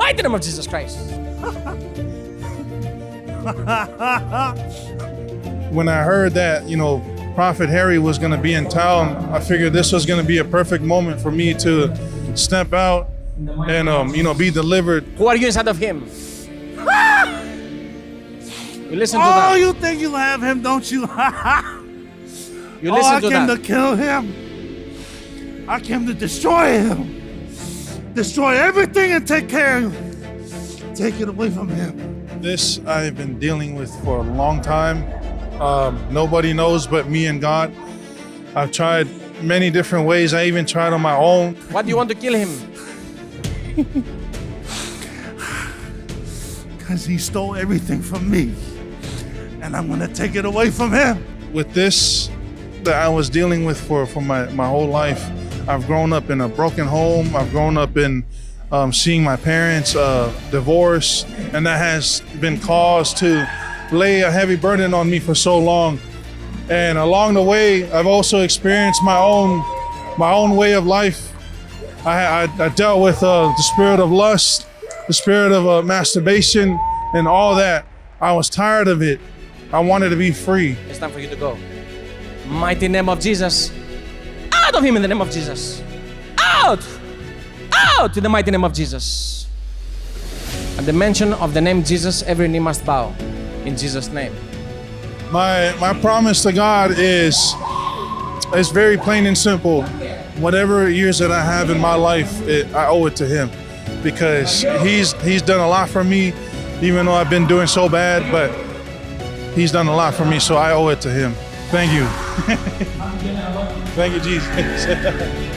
mighty name of Jesus Christ. When I heard that, Prophet Harry was going to be in town, I figured this was going to be a perfect moment for me to step out and, be delivered. Who are you inside of him? You listen to Oh, that. you think you have him, don't you? You Oh, listen I to came to that. kill him. I came to destroy him. Destroy everything and take care of him. Take it away from him. This I've been dealing with for a long time. Nobody knows but me and God. I've tried many different ways. I even tried on my own. What do you want to kill him? Because he stole everything from me. And I'm going to take it away from him. With this that I was dealing with for my whole life, I've grown up in a broken home. I've grown up in seeing my parents divorce, and that has been caused to lay a heavy burden on me for so long. And along the way, I've also experienced my own way of life. I dealt with the spirit of lust, the spirit of masturbation, and all that. I was tired of it. I wanted to be free. It's time for you to go. Mighty name of Jesus. Out of him in the name of Jesus. Out! Out in the mighty name of Jesus. At the mention of the name Jesus, every knee must bow. In Jesus' name. My promise to God is very plain and simple. Whatever years that I have in my life, I owe it to Him, because He's done a lot for me, even though I've been doing so bad. But He's done a lot for me, so I owe it to Him. Thank you. Thank you, Jesus.